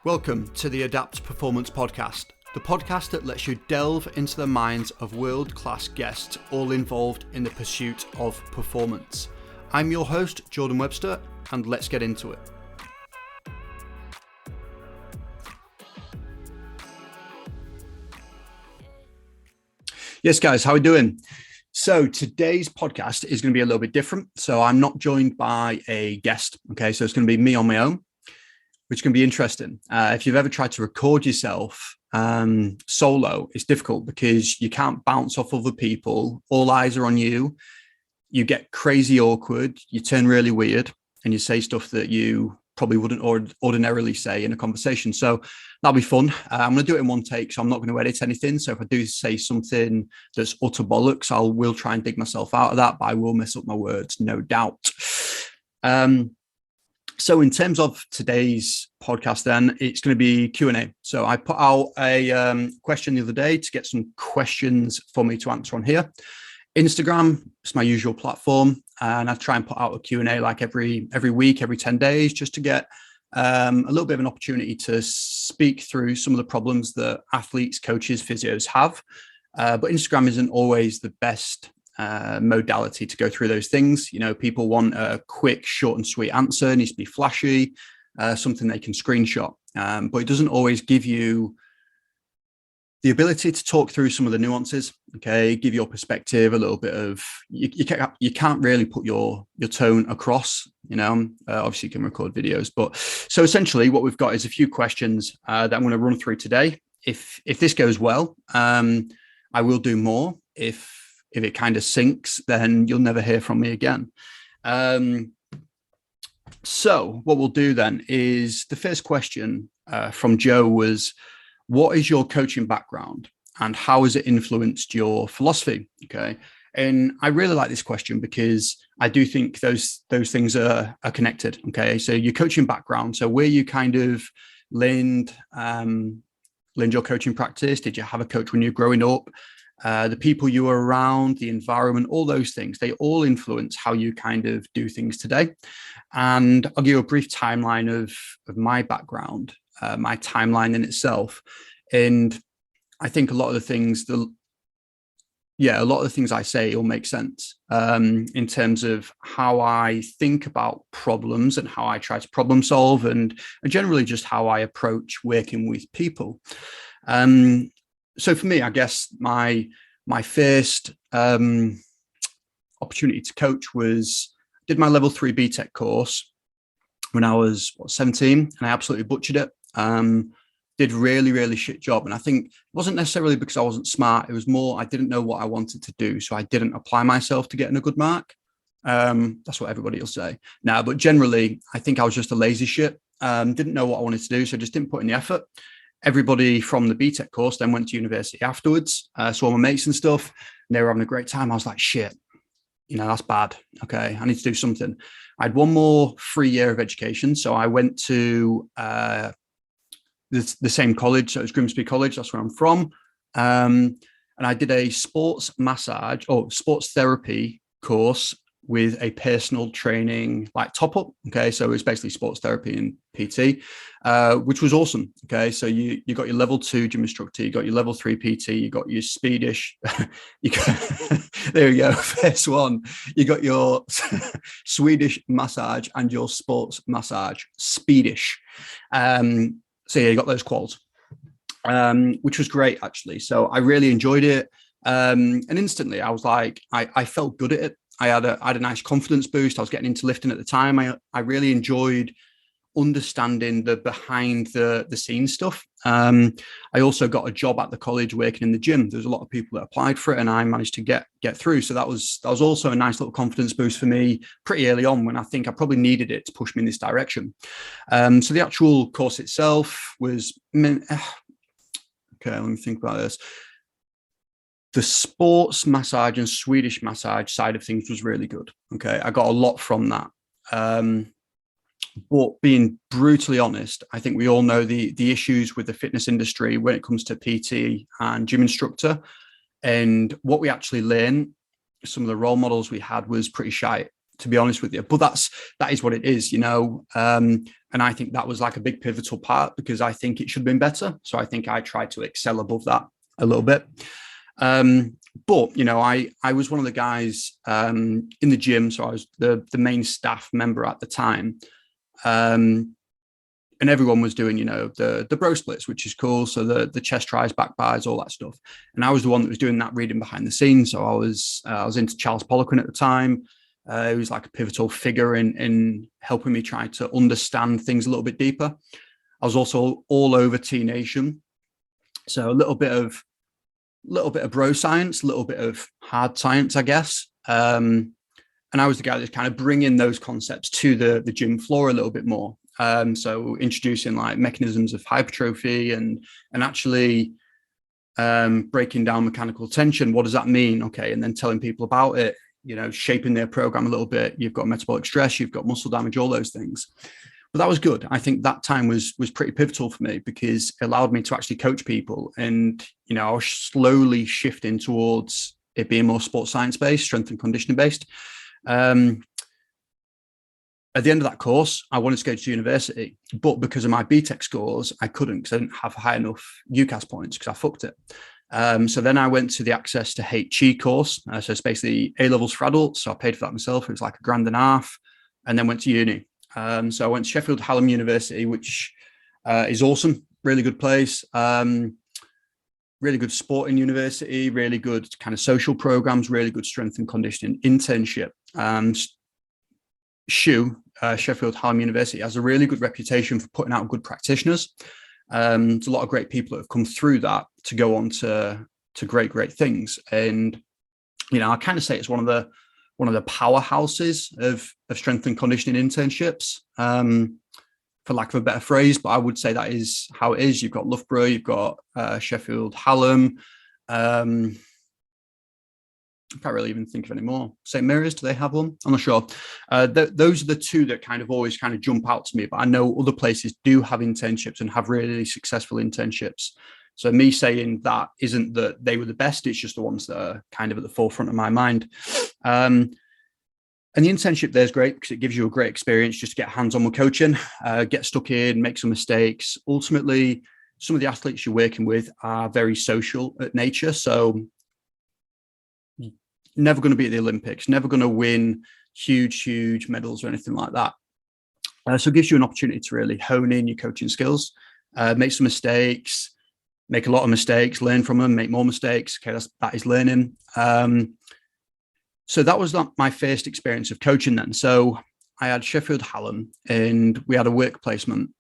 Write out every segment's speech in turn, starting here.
Welcome to the Adapt Performance Podcast, the podcast that lets you delve into the minds of world-class guests all involved in the pursuit of performance. I'm your host, Jordan Webster, and let's get into it. Yes, guys, how are we doing? So today's podcast is going to be a little bit different. So I'm not joined by a guest, okay? So it's going to be me on my own, which can be interesting. If you've ever tried to record yourself solo, it's difficult because you can't bounce off other people. All eyes are on you. You get crazy awkward. You turn really weird and you say stuff that you probably wouldn't ordinarily say in a conversation. So that'll be fun. I'm going to do it in one take, so I'm not going to edit anything. So if I do say something that's utter bollocks, will try and dig myself out of that, but I will mess up my words, no doubt. So in terms of today's podcast, then it's going to be Q&A. So I put out a question the other day to get some questions for me to answer on here. Instagram is my usual platform, and I try and put out a Q&A like every week, every 10 days, just to get a little bit of an opportunity to speak through some of the problems that athletes, coaches, physios have. But Instagram isn't always the best modality to go through those things. You know, people want a quick, short and sweet answer. It needs to be flashy, something they can screenshot. But it doesn't always give you the ability to talk through some of the nuances, okay, give your perspective, a little bit of, you can't really put your tone across, you know, obviously you can record videos, but so essentially what we've got is a few questions that I'm going to run through today. If this goes well, I will do more. If it kind of sinks, then you'll never hear from me again. So what we'll do then is the first question from Joe was, what is your coaching background and how has it influenced your philosophy? Okay. And I really like this question because I do think those things are connected. Okay. So your coaching background. So where you kind of learned your coaching practice, did you have a coach when you were growing up? The people you were around, the environment, all those things, they all influence how you kind of do things today. And I'll give you a brief timeline of my background, my timeline in itself. And I think a lot of the things I say will make sense in terms of how I think about problems and how I try to problem solve and generally just how I approach working with people. So for me, I guess my first opportunity to coach did my level 3 BTEC course when I was 17, and I absolutely butchered it. Did really, really shit job. And I think it wasn't necessarily because I wasn't smart. It was more, I didn't know what I wanted to do. So I didn't apply myself to getting a good mark. That's what everybody will say now, but generally I think I was just a lazy shit. Didn't know what I wanted to do. So just didn't put in the effort. Everybody from the BTEC course then went to university afterwards. Saw my mates and stuff, and they were having a great time. I was like, shit, you know, that's bad. Okay, I need to do something. I had one more free year of education. So I went to the same college. So it was Grimsby College. That's where I'm from. And I did a sports therapy course with a personal training like top up. Okay. So it's basically sports therapy and PT, which was awesome. Okay. So you got your level 2 gym instructor, you got your level 3 PT, you got your Swedish, there you go. First one, you got your Swedish massage and your sports massage, Swedish. So yeah, you got those quals, which was great actually. So I really enjoyed it. And instantly I was like, I felt good at it. I had a nice confidence boost. I was getting into lifting at the time. I really enjoyed understanding the behind the scenes stuff. I also got a job at the college working in the gym. There's a lot of people that applied for it and I managed to get through. So that was also a nice little confidence boost for me pretty early on when I think I probably needed it to push me in this direction. So the actual course itself was, okay, let me think about this. The sports massage and Swedish massage side of things was really good. Okay. I got a lot from that. But being brutally honest, I think we all know the issues with the fitness industry when it comes to PT and gym instructor. And what we actually learn, some of the role models we had was pretty shite, to be honest with you. But that is what it is, you know. And I think that was like a big pivotal part, because I think it should have been better. So I think I tried to excel above that a little bit. But you know, I was one of the guys in the gym, so I was the main staff member at the time. And everyone was doing, you know, the bro splits, which is cool. So the chest tries, back bars, all that stuff. And I was the one that was doing that reading behind the scenes. So I was into Charles Poliquin at the time. He was like a pivotal figure in helping me try to understand things a little bit deeper. I was also all over T Nation. So a little bit of bro science, a little bit of hard science, I guess. And I was the guy that's kind of bringing those concepts to the gym floor a little bit more. So introducing like mechanisms of hypertrophy and actually breaking down mechanical tension. What does that mean? Okay. And then telling people about it, you know, shaping their program a little bit. You've got metabolic stress, you've got muscle damage, all those things. But that was good. I think that time was pretty pivotal for me, because it allowed me to actually coach people. And, you know, I was slowly shifting towards it being more sports science based, strength and conditioning based. At the end of that course, I wanted to go to university, but because of my BTEC scores, I couldn't, because I didn't have high enough UCAS points, because I fucked it. So then I went to the Access to HE course. So it's basically A-levels for adults. So I paid for that myself. It was like $1,500, and then went to uni. So I went to Sheffield Hallam University, which is awesome. Really good place. Really good sporting university, really good kind of social programs, really good strength and conditioning internship. Sheffield Hallam University has a really good reputation for putting out good practitioners. There's a lot of great people that have come through that to go on to great things. And, you know, I kind of say it's one of the powerhouses of strength and conditioning internships, for lack of a better phrase, but I would say that is how it is. You've got Loughborough, you've got Sheffield Hallam. I can't really even think of any more. St. Mary's, do they have one? I'm not sure. Those are the two that kind of always kind of jump out to me, but I know other places do have internships and have really successful internships. So me saying that isn't that they were the best, it's just the ones that are kind of at the forefront of my mind. And the internship there is great because it gives you a great experience just to get hands-on with coaching, get stuck in, make some mistakes. Ultimately, some of the athletes you're working with are very social at nature. So never going to be at the Olympics, never going to win huge medals or anything like that. So it gives you an opportunity to really hone in your coaching skills, make some mistakes, make a lot of mistakes, learn from them, make more mistakes. Okay, that is learning. So that was not my first experience of coaching then. So I had Sheffield Hallam and we had a work placement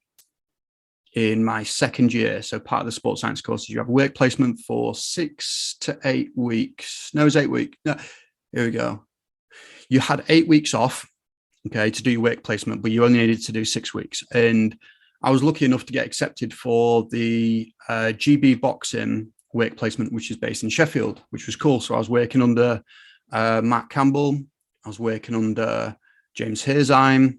in my second year. So part of the sports science courses, you have a work placement for 6 to 8 weeks. No, it was 8 weeks. No, here we go. You had 8 weeks off, okay, to do your work placement, but you only needed to do 6 weeks. And I was lucky enough to get accepted for the GB Boxing work placement, which is based in Sheffield, which was cool. So I was working under Matt Campbell. I was working under James Herzheim.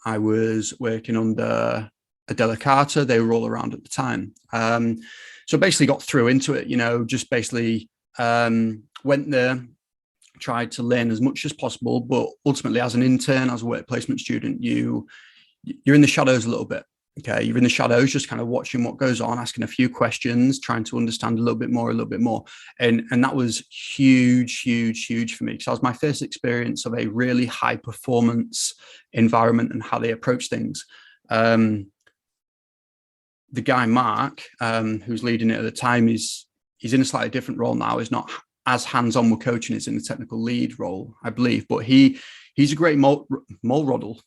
I was working under Adela Carter. They were all around at the time. So basically got through into it, you know, just basically went there, tried to learn as much as possible. But ultimately, as an intern, as a work placement student, you're in the shadows a little bit. Okay, you're in the shadows, just kind of watching what goes on, asking a few questions, trying to understand a little bit more. And that was huge for me, because that was my first experience of a really high performance environment and how they approach things. The guy, Mark, who's leading it at the time, he's in a slightly different role now. He's not as hands-on with coaching, he's in the technical lead role, I believe, but he's a great role model.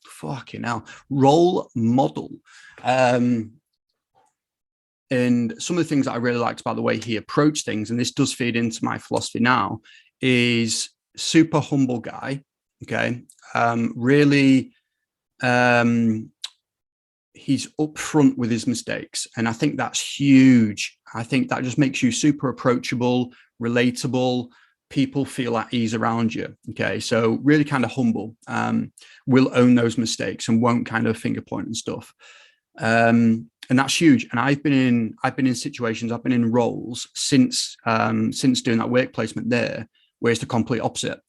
And some of the things that I really liked about the way he approached things, and this does feed into my philosophy now, is super humble guy. Okay. Really, he's upfront with his mistakes. And I think that's huge. I think that just makes you super approachable, relatable. People feel at ease around you. Okay. So really kind of humble, will own those mistakes and won't kind of finger point and stuff. And that's huge. And I've been in situations, I've been in roles since doing that work placement there, where it's the complete opposite,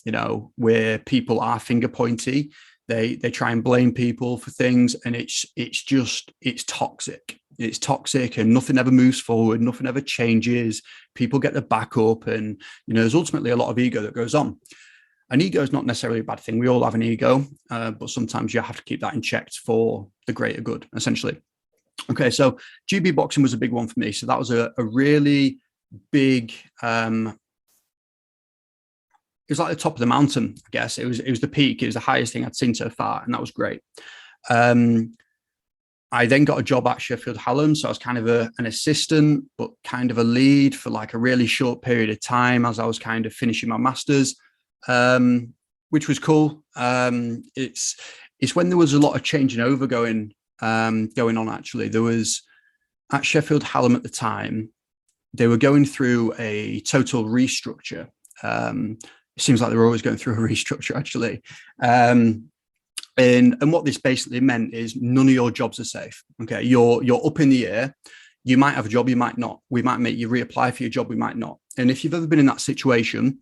where people are finger pointy. They try and blame people for things, and it's toxic. It's toxic, and nothing ever moves forward. Nothing ever changes. People get the back up, and there's ultimately a lot of ego that goes on. An ego is not necessarily a bad thing. We all have an ego, but sometimes you have to keep that in check for the greater good, essentially. Okay, so GB boxing was a big one for me. So that was a really big. It was like the top of the mountain, I guess. It was the peak. It was the highest thing I'd seen so far, and that was great. I then got a job at Sheffield Hallam, so I was kind of an assistant, but kind of a lead for like a really short period of time as I was kind of finishing my masters, which was cool. It's when there was a lot of changing over going on. Actually, there was at Sheffield Hallam at the time, they were going through a total restructure. It seems like they're always going through a restructure, actually. And what this basically meant is none of your jobs are safe. Okay, you're up in the air. You might have a job, you might not. We might make you reapply for your job, we might not. And if you've ever been in that situation,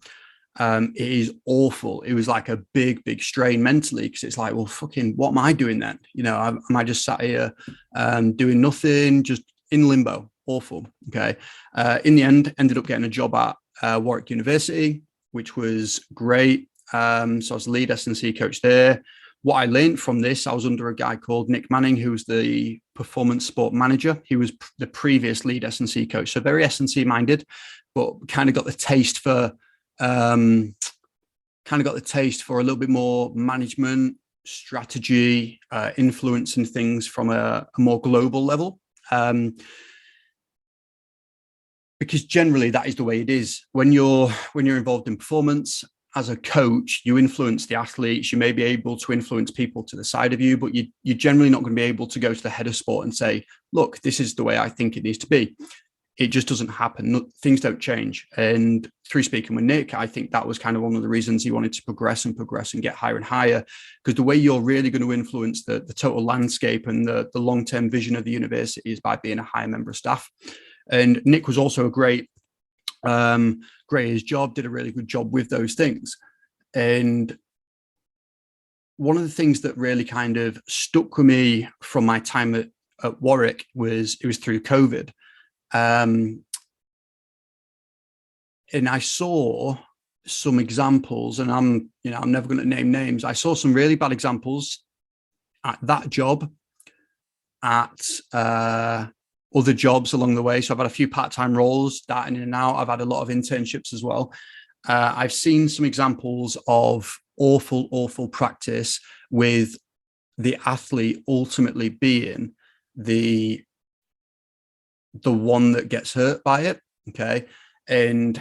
it is awful. It was like a big strain mentally, because it's like, well, fucking, what am I doing then? Am I just sat here doing nothing, just in limbo? Awful. Okay. In the end, ended up getting a job at Warwick University, which was great. So I was lead S&C coach there. What I learned from this, I was under a guy called Nick Manning, who was the performance sport manager. He was the previous lead S&C coach, so very S&C minded, but kind of got the taste for a little bit more management, strategy, influencing things from a more global level. Because generally that is the way it is when you're involved in performance. As a coach, you influence the athletes. You may be able to influence people to the side of you, but you're generally not going to be able to go to the head of sport and say, look, this is the way I think it needs to be. It just doesn't happen. Things don't change. And through speaking with Nick, I think that was kind of one of the reasons he wanted to progress and get higher and higher, because the way you're really going to influence the total landscape and the long-term vision of the university is by being a higher member of staff. And Nick was also a great at his job, did a really good job with those things. And one of the things that really kind of stuck with me from my time at Warwick was it was through COVID. And I saw some examples, and I'm never going to name names. I saw some really bad examples at that job, at other jobs along the way. So I've had a few part-time roles starting in and out. I've had a lot of internships as well. I've seen some examples of awful practice with the athlete ultimately being the one that gets hurt by it. Okay. And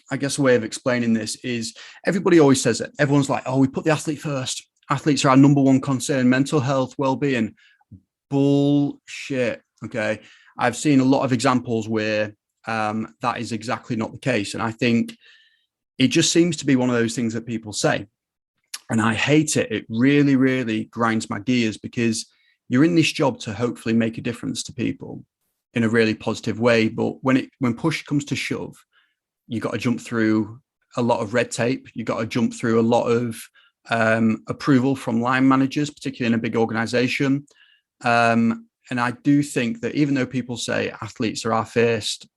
I guess a way of explaining this is everybody always says it. Everyone's like, oh, we put the athlete first. Athletes are our number one concern, mental health, well-being. Bullshit. Okay. I've seen a lot of examples where that is exactly not the case. And I think it just seems to be one of those things that people say. And I hate it. It really, really grinds my gears, because you're in this job to hopefully make a difference to people in a really positive way. But when push comes to shove, you got to jump through a lot of red tape. You got to jump through a lot of approval from line managers, particularly in a big organization. And I do think that even though people say athletes are our first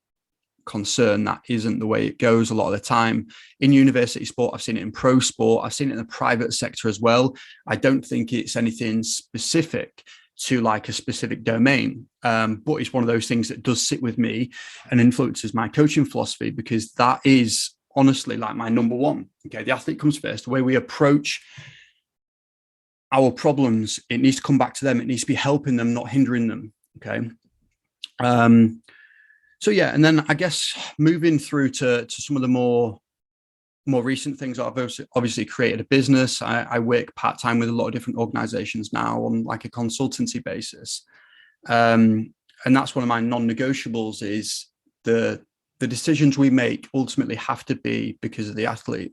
concern, that isn't the way it goes a lot of the time. In university sport, I've seen it in pro sport, I've seen it in the private sector as well. I don't think it's anything specific to like a specific domain, but it's one of those things that does sit with me and influences my coaching philosophy, because that is honestly like my number one. Okay, the athlete comes first. The way we approach our problems, it needs to come back to them. It needs to be helping them, not hindering them. Okay. So yeah, and then I guess moving through to some of the more recent things, I've obviously created a business. I work part-time with a lot of different organizations now on like a consultancy basis. And that's one of my non-negotiables is the decisions we make ultimately have to be because of the athlete.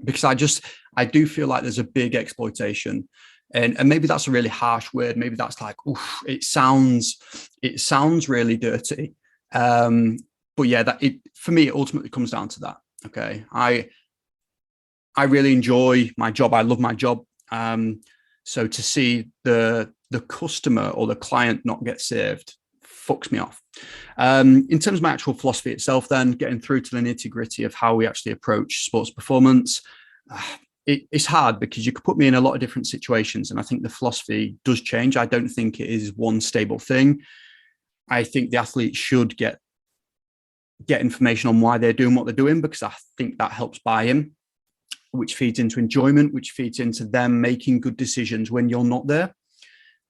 Because I do feel like there's a big exploitation, and maybe that's a really harsh word. Maybe that's like, oof, it sounds really dirty. But yeah, for me, it ultimately comes down to that. Okay. I really enjoy my job. I love my job. So to see the customer or the client not get served fucks me off. In terms of my actual philosophy itself, then getting through to the nitty gritty of how we actually approach sports performance, it's hard because you could put me in a lot of different situations, and I think the philosophy does change. I don't think it is one stable thing. I think the athlete should get information on why they're doing what they're doing, because I think that helps buy-in, which feeds into enjoyment, which feeds into them making good decisions when you're not there.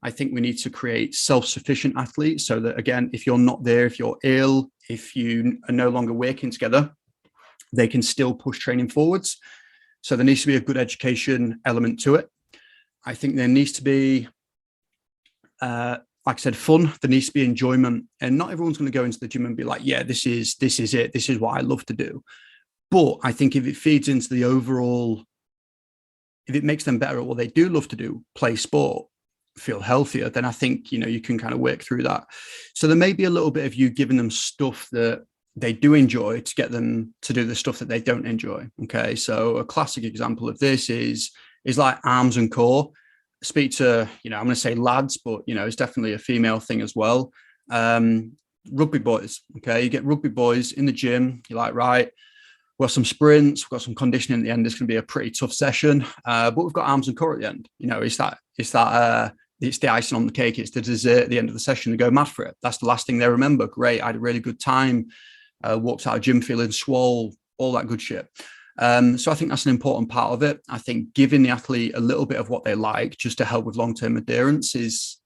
I think we need to create self-sufficient athletes so that, again, if you're not there, if you're ill, if you are no longer working together, they can still push training forwards. So there needs to be a good education element to it. I think there needs to be, like I said, fun. There needs to be enjoyment, and not everyone's going to go into the gym and be like, yeah, this is it. This is what I love to do. But I think if it feeds into the overall, if it makes them better at what they do love to do, play sport, feel healthier, then I think, you can kind of work through that. So there may be a little bit of you giving them stuff that they do enjoy to get them to do the stuff that they don't enjoy. Okay. So a classic example of this is like arms and core. Speak to, I'm going to say lads, but, it's definitely a female thing as well. Rugby boys. Okay. You get rugby boys in the gym. You're like, right, we've got some sprints, we've got some conditioning at the end. It's going to be a pretty tough session, but we've got arms and core at the end. It's the icing on the cake. It's the dessert at the end of the session. They go mad for it. That's the last thing they remember. Great, I had a really good time. Walked out of gym feeling swole, all that good shit. So I think that's an important part of it. I think giving the athlete a little bit of what they like just to help with long-term adherence is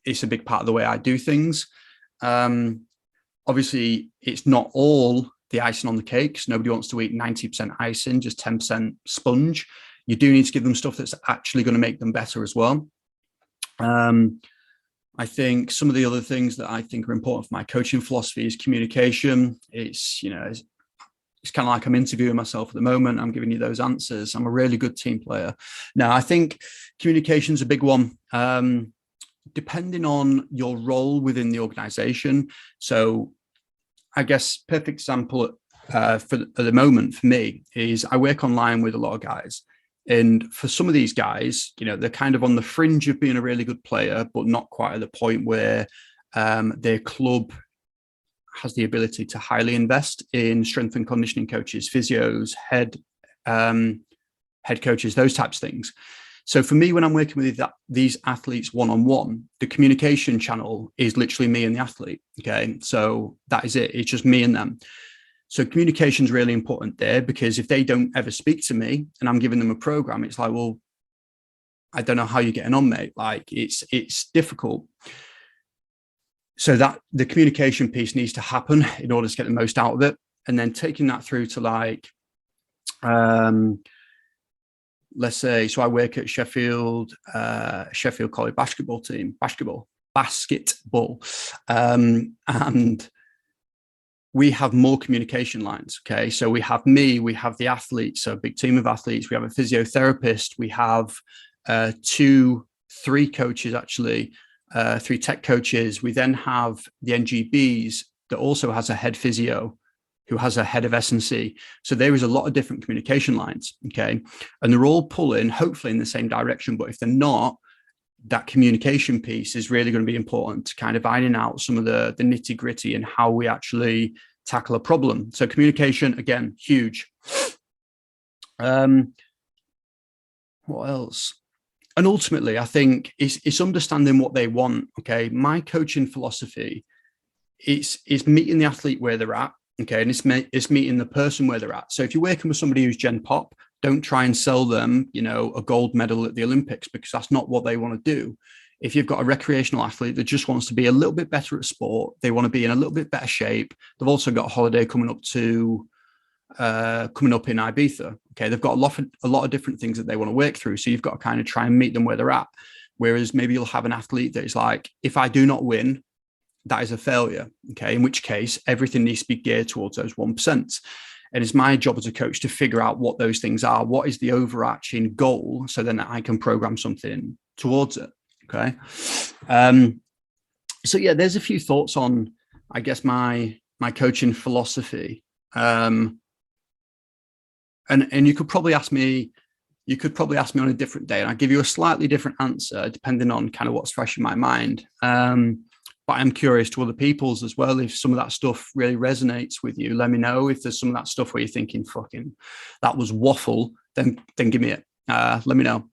a big part of the way I do things. Obviously, it's not all the icing on the cake. Nobody wants to eat 90% icing, just 10% sponge. You do need to give them stuff that's actually going to make them better as well. I think some of the other things that I think are important for my coaching philosophy is communication. It's kind of like I'm interviewing myself at the moment. I'm giving you those answers. I'm a really good team player. Now, I think communication is a big one, depending on your role within the organization. So I guess perfect example at the moment for me is I work online with a lot of guys. And for some of these guys, they're kind of on the fringe of being a really good player, but not quite at the point where their club has the ability to highly invest in strength and conditioning coaches, physios, head coaches, those types of things. So for me, when I'm working with these athletes one-on-one, the communication channel is literally me and the athlete. Okay. So that is it. It's just me and them. So communication is really important there, because if they don't ever speak to me and I'm giving them a program, it's like, well, I don't know how you're getting on, mate. Like it's difficult. So that the communication piece needs to happen in order to get the most out of it. And then taking that through to like, let's say, so I work at Sheffield College basketball team, basketball. And we have more communication lines. Okay. So we have me, we have the athletes, so a big team of athletes. We have a physiotherapist. We have 3 coaches, actually, 3 tech coaches. We then have the NGBs that also has a head physio who has a head of S&C. So there is a lot of different communication lines. Okay. And they're all pulling hopefully in the same direction. But if they're not, that communication piece is really going to be important to kind of ironing out some of the nitty gritty and how we actually tackle a problem. So communication, again, huge. What else? And ultimately, I think it's understanding what they want. Okay. My coaching philosophy is meeting the athlete where they're at. Okay. And it's meeting the person where they're at. So if you're working with somebody who's Gen Pop, don't try and sell them, a gold medal at the Olympics, because that's not what they want to do. If you've got a recreational athlete that just wants to be a little bit better at sport, they want to be in a little bit better shape. They've also got a holiday coming up in Ibiza. Okay. They've got a lot of different things that they want to work through. So you've got to kind of try and meet them where they're at. Whereas maybe you'll have an athlete that is like, if I do not win, that is a failure. Okay. In which case everything needs to be geared towards those 1%. And it's my job as a coach to figure out what those things are. What is the overarching goal? So then I can program something towards it. Okay. So yeah, there's a few thoughts on, I guess, my coaching philosophy. and you could probably ask me on a different day, and I'd give you a slightly different answer depending on kind of what's fresh in my mind. But I'm curious to other people's as well. If some of that stuff really resonates with you, let me know. If there's some of that stuff where you're thinking, fucking, that was waffle, then give me it. Let me know.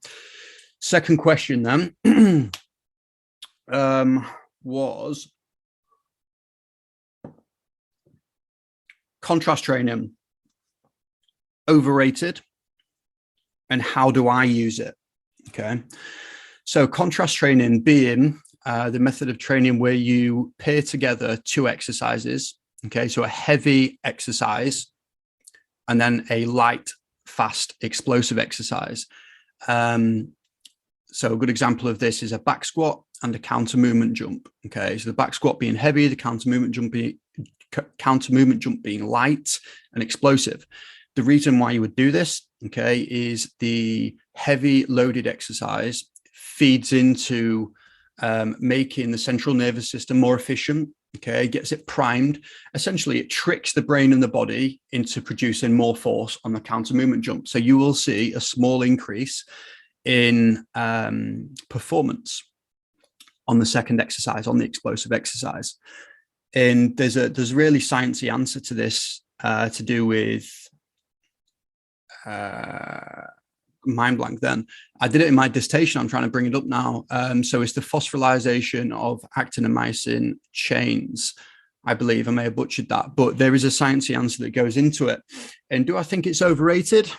Second question then was contrast training overrated, and how do I use it? Okay. So contrast training being the method of training where you pair together two exercises. Okay. So a heavy exercise and then a light, fast, explosive exercise. So a good example of this is a back squat and a counter movement jump. Okay. So the back squat being heavy, the counter movement jump being light and explosive. The reason why you would do this, okay, is the heavy loaded exercise feeds into making the central nervous system more efficient, okay, gets it primed. Essentially, it tricks the brain and the body into producing more force on the counter movement jump. So you will see a small increase in performance on the second exercise, on the explosive exercise. And there's a really sciencey answer to this to do with mind blank then. I did it in my dissertation. I'm trying to bring it up now. So it's the phosphorylation of actin and myosin chains. I believe I may have butchered that, but there is a sciencey answer that goes into it. And do I think it's overrated?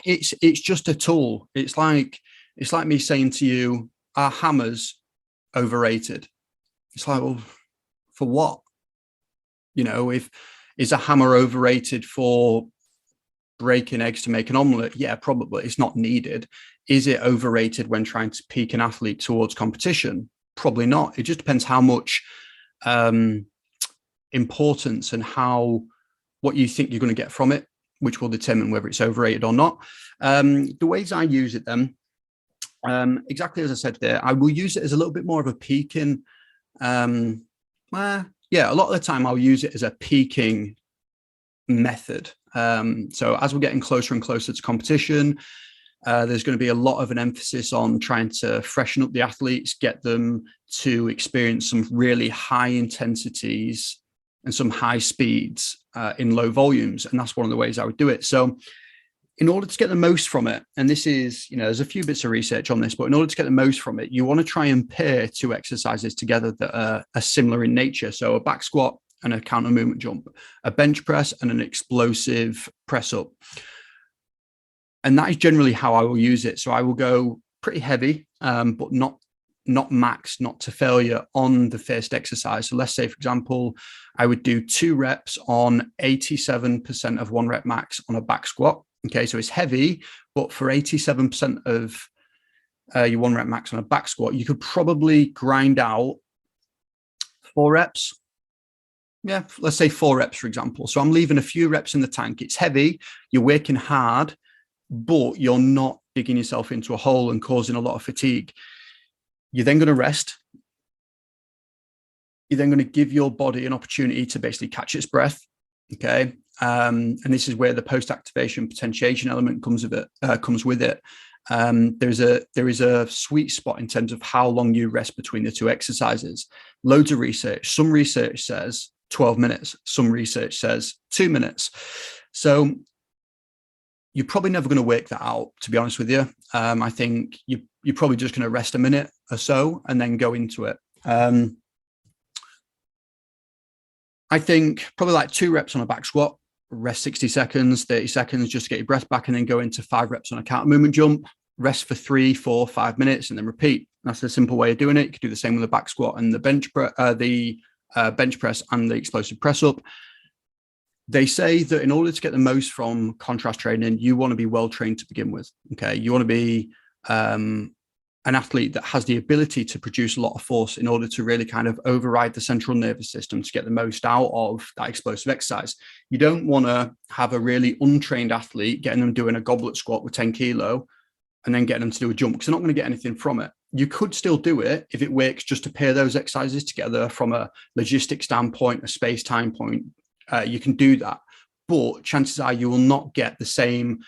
It's just a tool. It's like me saying to you, are hammers overrated? It's like, well, for what? You know, is a hammer overrated for breaking eggs to make an omelette? Yeah, probably. It's not needed. Is it overrated when trying to peak an athlete towards competition? Probably not. It just depends how much importance and what you think you're going to get from it, which will determine whether it's overrated or not. The ways I use it then, exactly as I said there, I will use it as a little bit more of a peaking. A lot of the time I'll use it as a peaking method. So as we're getting closer and closer to competition, there's going to be a lot of an emphasis on trying to freshen up the athletes, get them to experience some really high intensities and some high speeds in low volumes. And that's one of the ways I would do it. So in order to get the most from it, and this is, there's a few bits of research on this, but in order to get the most from it, you want to try and pair two exercises together that are similar in nature. So a back squat and a counter movement jump, a bench press and an explosive press up. And that is generally how I will use it. So I will go pretty heavy, but not max, not to failure on the first exercise. So let's say, for example, I would do 2 reps on 87% of 1 rep max on a back squat. Okay, so it's heavy, but for 87% of your 1 rep max on a back squat, you could probably grind out 4 reps. Yeah, let's say 4 reps, for example. So I'm leaving a few reps in the tank. It's heavy, you're working hard, but you're not digging yourself into a hole and causing a lot of fatigue. You're then going to rest. You're then going to give your body an opportunity to basically catch its breath. Okay. And this is where the post-activation potentiation element comes with it. There is a sweet spot in terms of how long you rest between the two exercises. Loads of research. Some research says 12 minutes. Some research says 2 minutes. So you're probably never going to work that out, to be honest with you. I think you're probably just going to rest a minute or so and then go into it. I think probably like 2 reps on a back squat, rest 60 seconds, 30 seconds, just to get your breath back, and then go into 5 reps on a counter movement jump, rest for 3, 4, 5 minutes, and then repeat. That's a simple way of doing it. You could do the same with the back squat and the bench press and the explosive press up. They say that in order to get the most from contrast training, you want to be well trained to begin with. Okay, you want to be an athlete that has the ability to produce a lot of force in order to really kind of override the central nervous system to get the most out of that explosive exercise. You don't want to have a really untrained athlete, getting them doing a goblet squat with 10 kilo and then getting them to do a jump, because they're not going to get anything from it. You could still do it if it works just to pair those exercises together from a logistics standpoint, a space-time point. You can do that. but chances are you will not get the same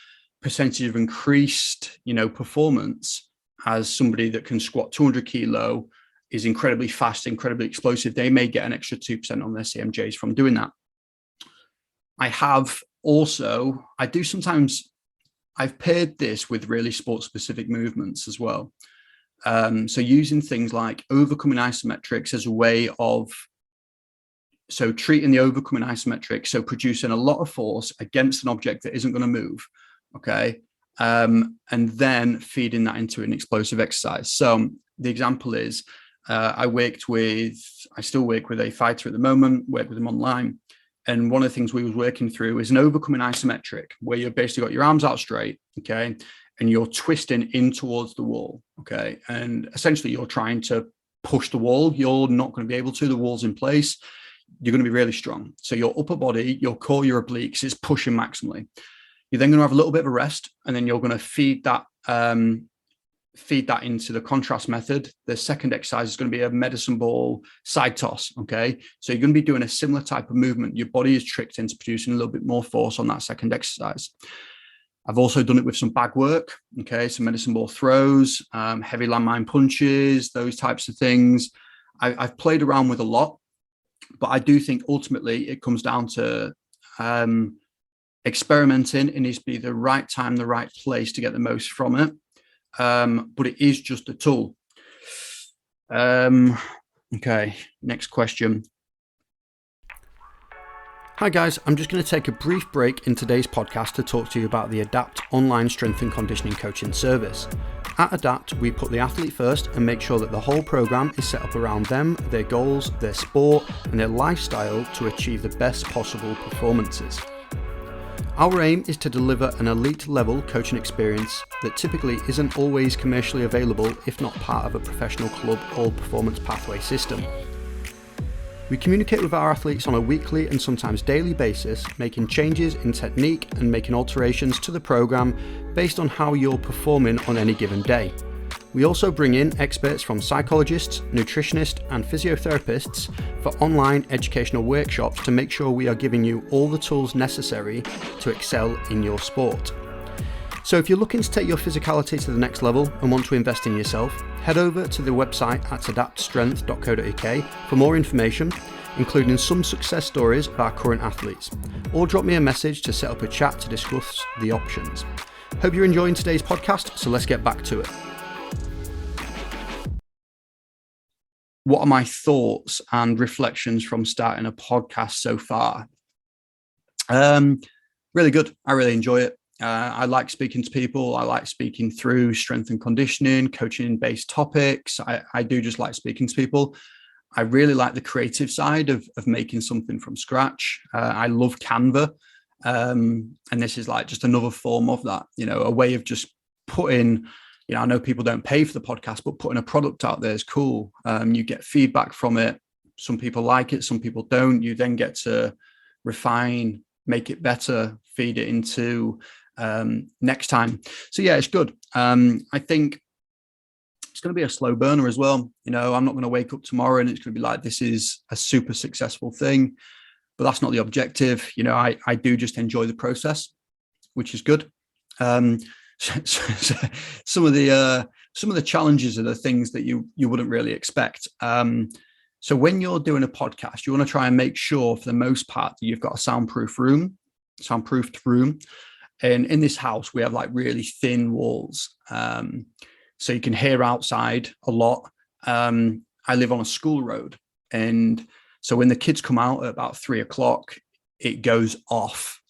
percentage of increased, performance as somebody that can squat 200 kilo, is incredibly fast, incredibly explosive. They may get an extra 2% on their CMJs from doing that. I've paired this with really sport specific movements as well. So using things like overcoming isometrics as a way of, so treating the overcoming isometrics, so producing a lot of force against an object that isn't going to move, okay, and then feeding that into an explosive exercise. So the example is, I still work with a fighter at the moment, work with him online. And one of the things we was working through is an overcoming isometric, where you've basically got your arms out straight, okay, and you're twisting in towards the wall, okay, and essentially you're trying to push the wall. You're not going to be able to. The wall's in place. You're going to be really strong. So your upper body, your core, your obliques is pushing maximally. You're then going to have a little bit of a rest, and then you're going to feed that into the contrast method. The second exercise is going to be a medicine ball side toss. Okay. So you're going to be doing a similar type of movement. Your body is tricked into producing a little bit more force on that second exercise. I've also done it with some bag work. Okay. Some medicine ball throws, heavy landmine punches, those types of things. I've played around with a lot, but I do think ultimately it comes down to experimenting. It needs to be the right time, the right place to get the most from it. But it is just a tool. Okay, next question. Hi guys, I'm just going to take a brief break in today's podcast to talk to you about the Adapt online strength and conditioning coaching service. At Adapt, we put the athlete first and make sure that the whole program is set up around them, their goals, their sport, and their lifestyle to achieve the best possible performances. Our aim is to deliver an elite level coaching experience that typically isn't always commercially available if not part of a professional club or performance pathway system. We communicate with our athletes on a weekly and sometimes daily basis, making changes in technique and making alterations to the program based on how you're performing on any given day. We also bring in experts from psychologists, nutritionists, and physiotherapists for online educational workshops to make sure we are giving you all the tools necessary to excel in your sport. So if you're looking to take your physicality to the next level and want to invest in yourself, head over to the website at adaptstrength.co.uk for more information, including some success stories of our current athletes, or drop me a message to set up a chat to discuss the options. Hope you're enjoying today's podcast, so let's get back to it. What are my thoughts and reflections from starting a podcast so far? Really good. I really enjoy it. I like speaking to people. I like speaking through strength and conditioning, coaching-based topics. I do just like speaking to people. I really like the creative side of making something from scratch. I love Canva. And this is like just another form of that, a way of just putting, I know people don't pay for the podcast, but putting a product out there is cool. You get feedback from it. Some people like it, some people don't. You then get to refine, make it better, feed it into next time. So yeah, it's good. I think it's going to be a slow burner as well. I'm not going to wake up tomorrow and it's going to be like, this is a super successful thing, but that's not the objective. I do just enjoy the process, which is good. So some of the challenges are the things that you wouldn't really expect. So when you're doing a podcast, you want to try and make sure for the most part that you've got a soundproofed room. And in this house, we have like really thin walls. So you can hear outside a lot. I live on a school road. And so when the kids come out at about 3:00, it goes off.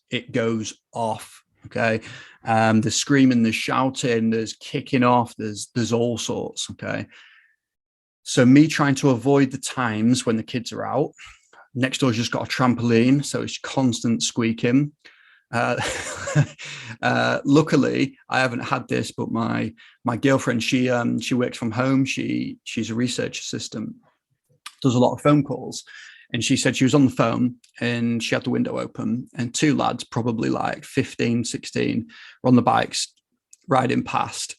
Okay. There's screaming, there's shouting, there's kicking off, there's all sorts. Okay. So me trying to avoid the times when the kids are out. Next door's just got a trampoline, so it's constant squeaking. Luckily, I haven't had this, but my girlfriend, she works from home. She's a research assistant, does a lot of phone calls. And she said she was on the phone and she had the window open and two lads, probably like 15, 16, were on the bikes riding past.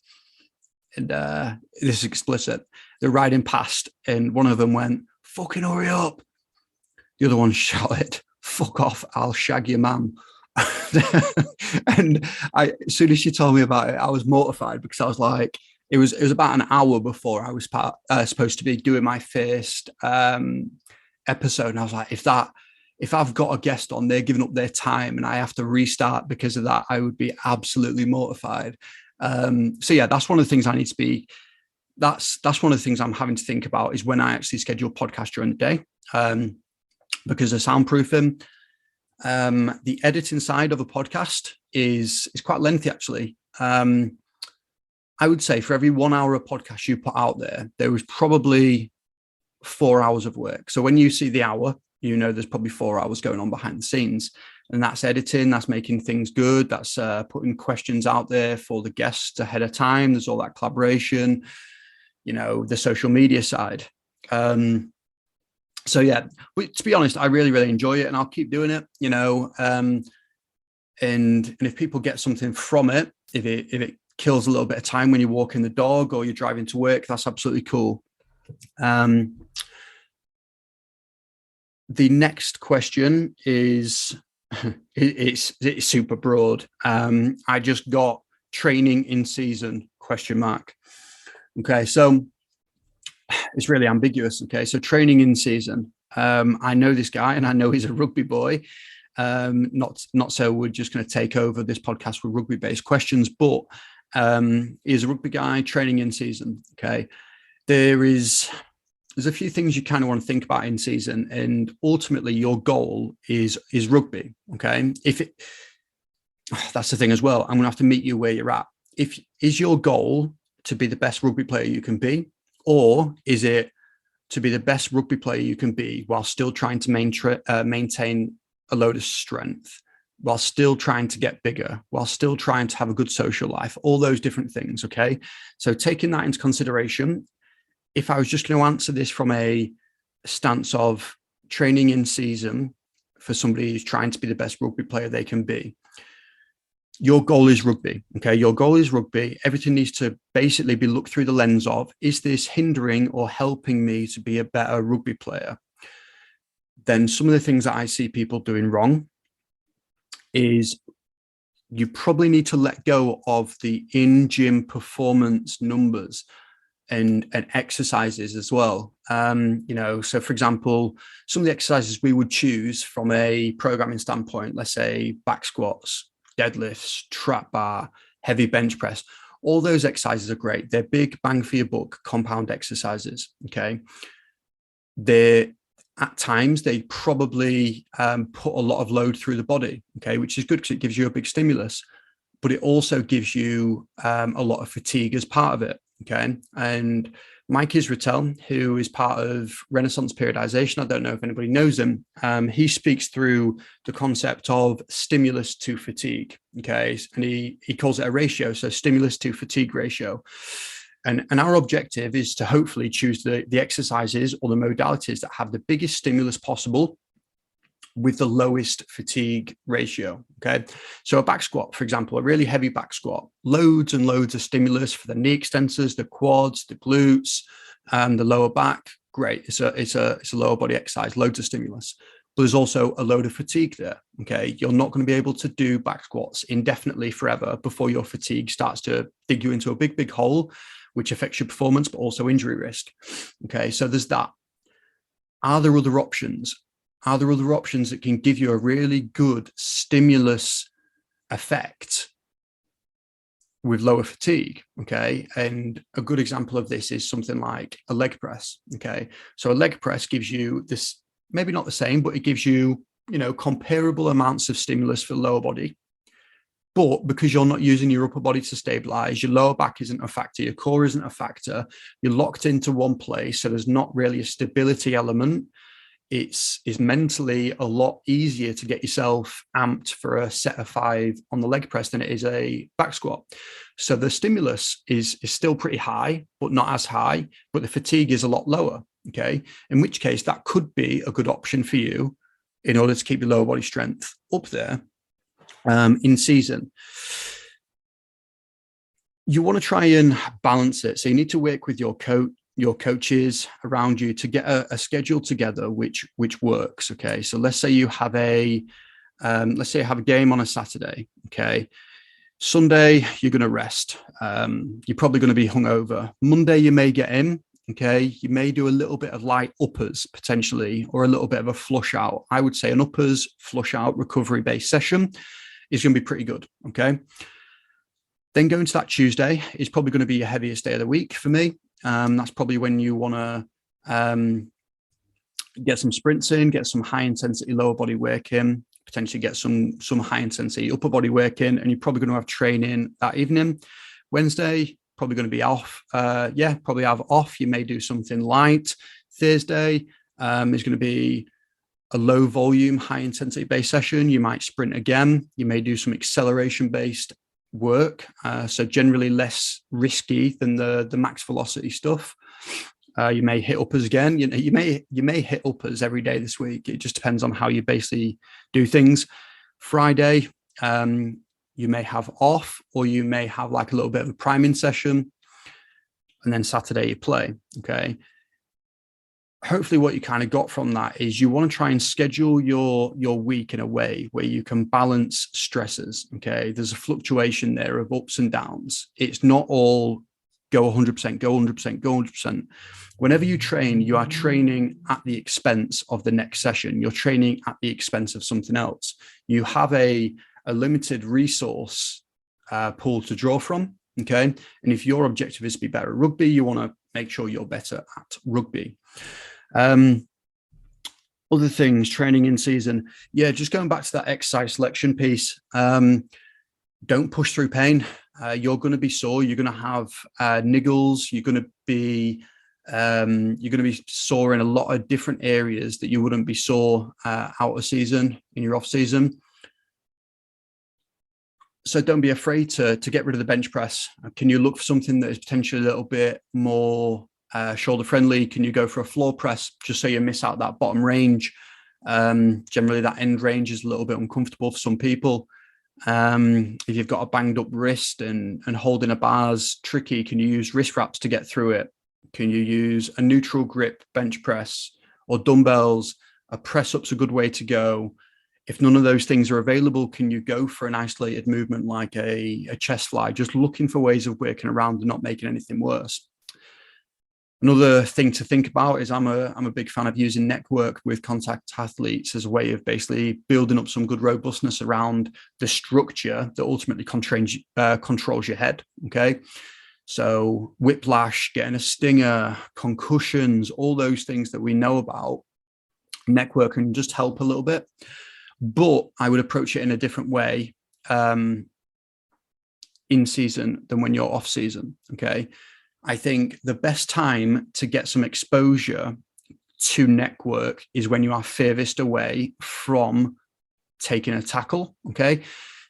And this is explicit. They're riding past and one of them went, "Fucking hurry up." The other one shouted, "Fuck off, I'll shag your mum." And as soon as she told me about it, I was mortified because I was like, it was about an hour before I was supposed to be doing my first episode, and I was like, if I've got a guest on, they're giving up their time, and I have to restart because of that, I would be absolutely mortified. So yeah, that's one of the things I need to be. That's one of the things I'm having to think about is when I actually schedule podcasts during the day, because of soundproofing. The editing side of a podcast is quite lengthy, actually. I would say for every 1 hour of podcast you put out there was probably 4 hours of work. So when you see the hour, there's probably 4 hours going on behind the scenes, and that's editing, that's making things good, that's putting questions out there for the guests ahead of time. There's all that collaboration, the social media side. So yeah, to be honest, I really, really enjoy it, and I'll keep doing it, and if people get something from it, if it kills a little bit of time when you're walking the dog or you're driving to work, that's absolutely cool. The next question is, it's super broad. I just got training in season ? Okay, so it's really ambiguous. Okay, so training in season. I know this guy, and I know he's a rugby boy. Not so we're just going to take over this podcast with rugby-based questions, but he's a rugby guy training in season. Okay, there's a few things you kind of want to think about in season, and ultimately your goal is rugby. Okay, that's the thing as well. I'm going to have to meet you where you're at. Is your goal to be the best rugby player you can be, or is it to be the best rugby player you can be while still trying to maintain a load of strength, while still trying to get bigger, while still trying to have a good social life, all those different things. Okay, so taking that into consideration, if I was just going to answer this from a stance of training in season for somebody who's trying to be the best rugby player they can be, your goal is rugby. Okay, your goal is rugby. Everything needs to basically be looked through the lens of, is this hindering or helping me to be a better rugby player? Then some of the things that I see people doing wrong is you probably need to let go of the in-gym performance numbers and exercises as well. So for example, some of the exercises we would choose from a programming standpoint, let's say back squats, deadlifts, trap bar, heavy bench press, all those exercises are great. They're big bang for your buck compound exercises. Okay, at times they probably put a lot of load through the body. Okay, which is good because it gives you a big stimulus, but it also gives you a lot of fatigue as part of it. Okay, and Mike Israetel, who is part of Renaissance Periodization, I don't know if anybody knows him, he speaks through the concept of stimulus to fatigue. Okay, and he calls it a ratio, so stimulus to fatigue ratio. And our objective is to hopefully choose the exercises or the modalities that have the biggest stimulus possible with the lowest fatigue ratio. Okay, so a back squat, for example, a really heavy back squat, loads and loads of stimulus for the knee extensors, the quads, the glutes, and the lower back. Great, it's a lower body exercise, loads of stimulus. But there's also a load of fatigue there. Okay, you're not going to be able to do back squats indefinitely forever before your fatigue starts to dig you into a big hole, which affects your performance, but also injury risk. Okay, so there's that. Are there other options? Are there other options that can give you a really good stimulus effect with lower fatigue? Okay, and a good example of this is something like a leg press. Okay, so a leg press gives you this, maybe not the same, but it gives you, comparable amounts of stimulus for the lower body. But because you're not using your upper body to stabilize, your lower back isn't a factor, your core isn't a factor, you're locked into one place, so there's not really a stability element. It's mentally a lot easier to get yourself amped for a set of 5 on the leg press than it is a back squat. So the stimulus is still pretty high, but not as high, but the fatigue is a lot lower. Okay, in which case that could be a good option for you in order to keep your lower body strength up there in season. You want to try and balance it. So you need to work with your coaches around you to get a schedule together which works. Okay, so let's say you have a let's say I have a game on a Saturday. Okay. Sunday, you're going to rest. You're probably going to be hungover. Monday, you may get in. Okay. You may do a little bit of light uppers potentially, or a little bit of a flush out. I would say an uppers, flush out, recovery based session is going to be pretty good. Okay. Then going to that Tuesday is probably going to be your heaviest day of the week for me. That's probably when you want to get some sprints in, get some high intensity lower body work in, potentially get some high intensity upper body work in, and you're probably going to have training that evening. Wednesday, probably going to be off. Probably have off. You may do something light. Thursday is going to be a low volume, high intensity based session. You might sprint again. You may do some acceleration based work. So generally less risky than the max velocity stuff. You may hit uppers again. You may hit uppers every day this week. It just depends on how you basically do things. Friday, you may have off, or you may have like a little bit of a priming session, and then Saturday you play. Okay. Hopefully what you kind of got from that is you want to try and schedule your week in a way where you can balance stresses. Okay. There's a fluctuation there of ups and downs. It's not all go 100%, go 100%, go 100%. Whenever you train, you are training at the expense of the next session. You're training at the expense of something else. You have a limited resource pool to draw from. Okay. And if your objective is to be better at rugby, you want to make sure you're better at rugby. Other things, training in season. Yeah, just going back to that exercise selection piece. Don't push through pain. You're going to be sore. You're going to have niggles. You're going to be sore in a lot of different areas that you wouldn't be sore out of season, in your off season. So don't be afraid to get rid of the bench press. Can you look for something that is potentially a little bit more shoulder friendly? Can you go for a floor press just so you miss out that bottom range? Generally that end range is a little bit uncomfortable for some people. If you've got a banged up wrist and holding a bar's tricky, can you use wrist wraps to get through it? Can you use a neutral grip bench press or dumbbells? A press up's a good way to go. If none of those things are available, can you go for an isolated movement like a chest fly, just looking for ways of working around and not making anything worse? Another thing to think about is I'm a big fan of using neck work with contact athletes as a way of basically building up some good robustness around the structure that ultimately controls your head. Okay. So whiplash, getting a stinger, concussions, all those things that we know about, neck work can just help a little bit. But I would approach it in a different way in season than when you're off season. Okay. I think the best time to get some exposure to neck work is when you are furthest away from taking a tackle. Okay.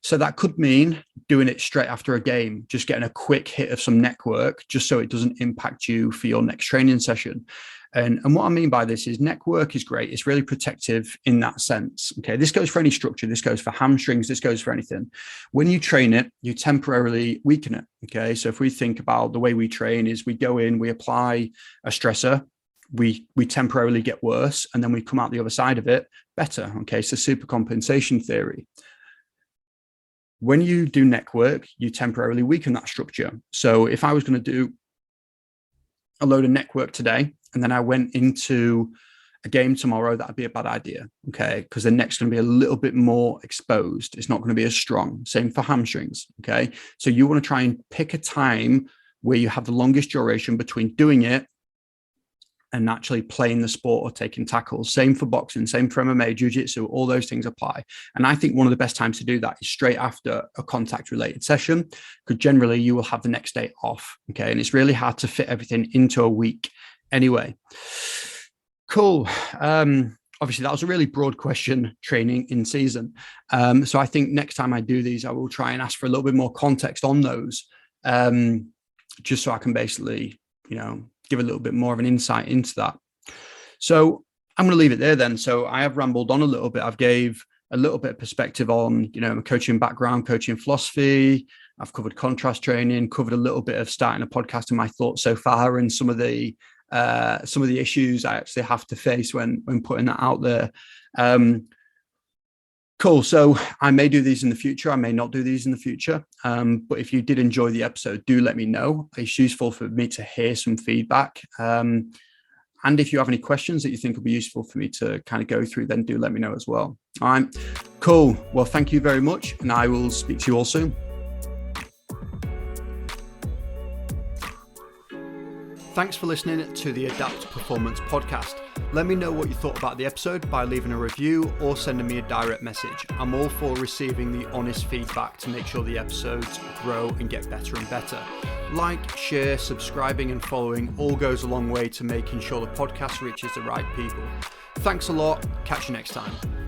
So that could mean doing it straight after a game, just getting a quick hit of some neck work, just so it doesn't impact you for your next training session. And what I mean by this is neck work is great. It's really protective in that sense. Okay. This goes for any structure. This goes for hamstrings. This goes for anything. When you train it, you temporarily weaken it. Okay. So if we think about the way we train is we go in, we apply a stressor, we temporarily get worse, and then we come out the other side of it better. Okay. So supercompensation theory. When you do neck work, you temporarily weaken that structure. So if I was going to do a load of neck work today, and then I went into a game tomorrow, that'd be a bad idea. Okay. Because the neck's going to be a little bit more exposed. It's not going to be as strong. Same for hamstrings. Okay. So you want to try and pick a time where you have the longest duration between doing it and actually playing the sport or taking tackles. Same for boxing, same for MMA, jiu-jitsu, all those things apply. And I think one of the best times to do that is straight after a contact related session, because generally you will have the next day off. Okay. And it's really hard to fit everything into a week anyway. Cool. Obviously that was a really broad question, training in season. So I think next time I do these, I will try and ask for a little bit more context on those, just so I can basically, give a little bit more of an insight into that. So I'm going to leave it there then. So I have rambled on a little bit. I've gave a little bit of perspective on, my coaching background, coaching philosophy. I've covered contrast training, covered a little bit of starting a podcast and my thoughts so far, and some of the issues I actually have to face when putting that out there. Cool. So I may do these in the future. I may not do these in the future. But if you did enjoy the episode, do let me know. It's useful for me to hear some feedback. And if you have any questions that you think will be useful for me to kind of go through, then do let me know as well. All right. Cool. Well, thank you very much. And I will speak to you all soon. Thanks for listening to the Adapt Performance podcast. Let me know what you thought about the episode by leaving a review or sending me a direct message. I'm all for receiving the honest feedback to make sure the episodes grow and get better and better. Like, share, subscribing and following all goes a long way to making sure the podcast reaches the right people. Thanks a lot. Catch you next time.